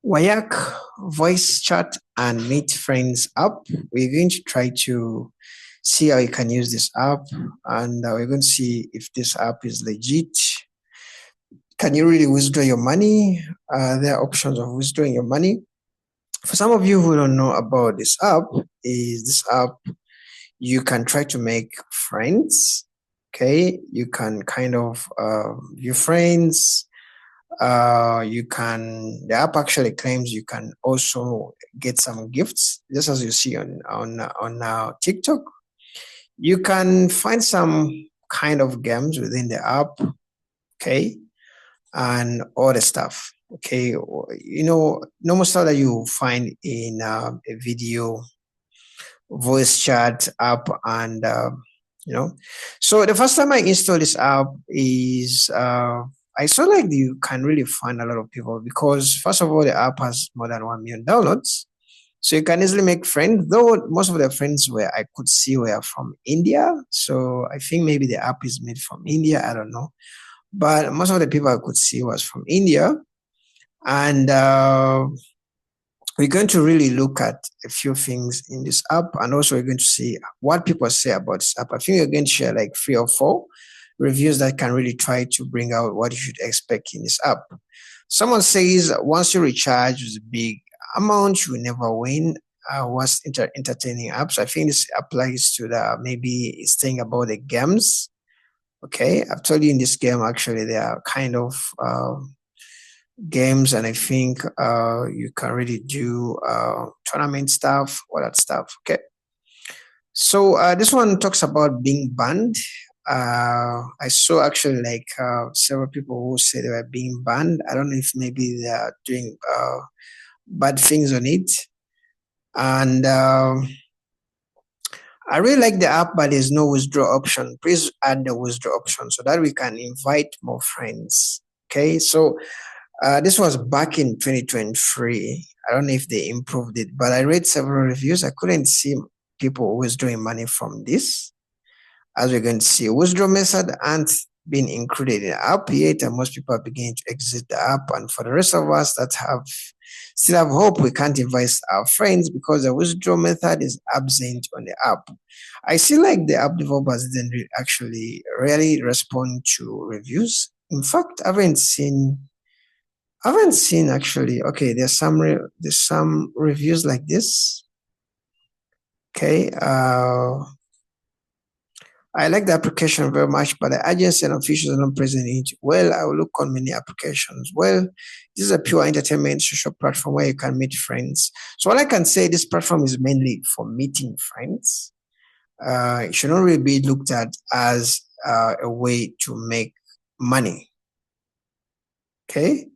Wyak-Voice Chat and Meet Friends app. We're going to try to see how you can use this app, and we're going to see if this app is legit. Can you really withdraw your money? There are options of withdrawing your money. For some of you who don't know about this app, you can try to make friends. Okay, you can kind of view friends. The app actually claims you can also get some gifts, just as you see on TikTok. You can find some kind of games within the app, okay, and all the stuff, okay. Normal stuff that you find in a video voice chat app, and so the first time I installed this app is I saw like you can really find a lot of people, because first of all, the app has more than 1 million downloads, so you can easily make friends, though most of the friends where I could see were from India. So I think maybe the app is made from India, I don't know, but most of the people I could see was from India. And we're going to really look at a few things in this app, and also we're going to see what people say about this app. I think we're going to share like 3 or 4 reviews that can really try to bring out what you should expect in this app. Someone says once you recharge with a big amount, you will never win. Was entertaining apps. I think this applies to the maybe it's saying about the games. Okay, I've told you in this game actually there are kind of games, and I think you can really do tournament stuff, all that stuff. Okay, so this one talks about being banned. I saw actually like several people who say they were being banned. I don't know if maybe they are doing bad things on it. And I really like the app, but there's no withdraw option. Please add the withdraw option so that we can invite more friends. Okay, so this was back in 2023. I don't know if they improved it, but I read several reviews. I couldn't see people withdrawing money from this. As we're going to see, withdrawal method aren't been included in the app yet, and most people are beginning to exit the app. And for the rest of us that still have hope, we can't invite our friends because the withdrawal method is absent on the app. I see like the app developers didn't actually really respond to reviews. In fact, I haven't seen actually. Okay, there's some reviews like this. Okay, I like the application very much, but the agency and officials are not present in it. Well, I will look on many applications. Well, this is a pure entertainment social platform where you can meet friends. So all I can say, this platform is mainly for meeting friends. It should not really be looked at as a way to make money. Okay.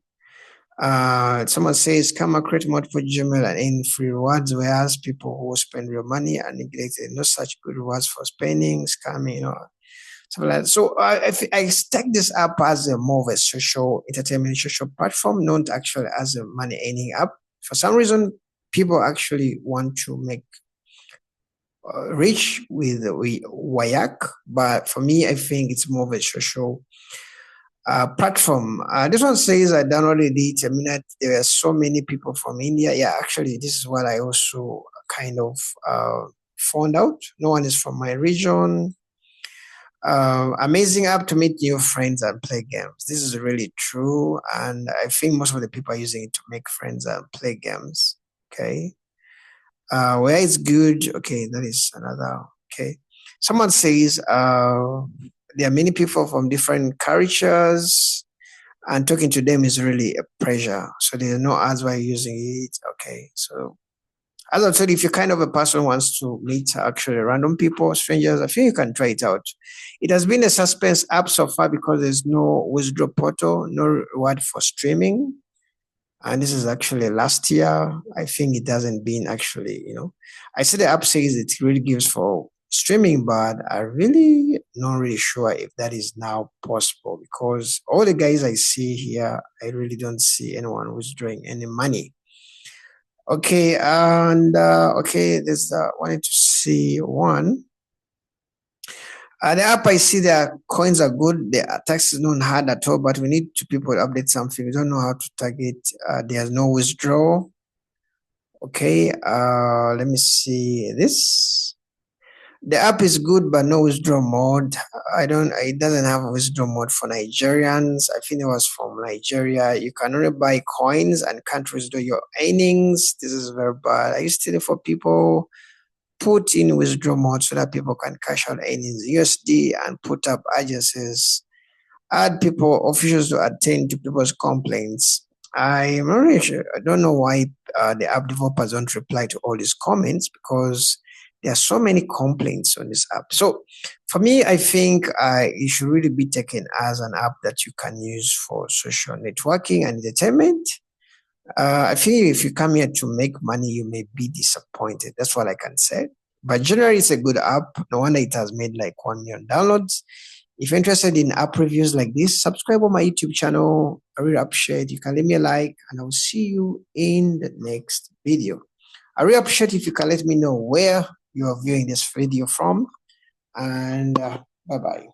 Someone says, "Come create multiple Gmail and earn free rewards," whereas people who spend real money and neglect no such good rewards for spending, scamming, something like that. So I take this app as a more of a social entertainment social platform, not actually as a money earning app. For some reason, people actually want to make rich with Wyak, but for me, I think it's more of a social platform. This one says I downloaded it a minute. There are so many people from India. Yeah, actually, this is what I also kind of found out. No one is from my region. Amazing app to meet new friends and play games. This is really true, and I think most of the people are using it to make friends and play games. Okay, where it's good. Okay, that is another. Okay, someone says there are many people from different cultures, and talking to them is really a pleasure. So there's no ads while using it. Okay, so as I said, if you're kind of a person who wants to meet actually random people, strangers, I think you can try it out. It has been a suspense app so far because there's no withdraw portal, no reward for streaming. And this is actually last year. I think it hasn't been actually, I see the app says it really gives for streaming, but I really not really sure if that is now possible, because all the guys I see here, I really don't see anyone withdrawing any money. Okay, and okay, there's wanted to see one. The app, I see their coins are good. The tax is not hard at all, but we need to people update something. We don't know how to target. There's no withdrawal. Okay, let me see this. The app is good, but no withdrawal mode. It doesn't have a withdrawal mode for Nigerians. I think it was from Nigeria. You can only buy coins and can't withdraw your earnings. This is very bad. Are you stealing for people? Put in withdrawal mode so that people can cash out earnings USD and put up addresses. Add people, officials to attend to people's complaints. I'm not really sure. I don't know why the app developers don't reply to all these comments, because there are so many complaints on this app. So for me, I think it should really be taken as an app that you can use for social networking and entertainment. I feel if you come here to make money, you may be disappointed. That's what I can say. But generally, it's a good app. No wonder it has made like 1 million downloads. If you're interested in app reviews like this, subscribe on my YouTube channel. I really appreciate it. You can leave me a like, and I will see you in the next video. I really appreciate if you can let me know where you are viewing this video from. And bye-bye.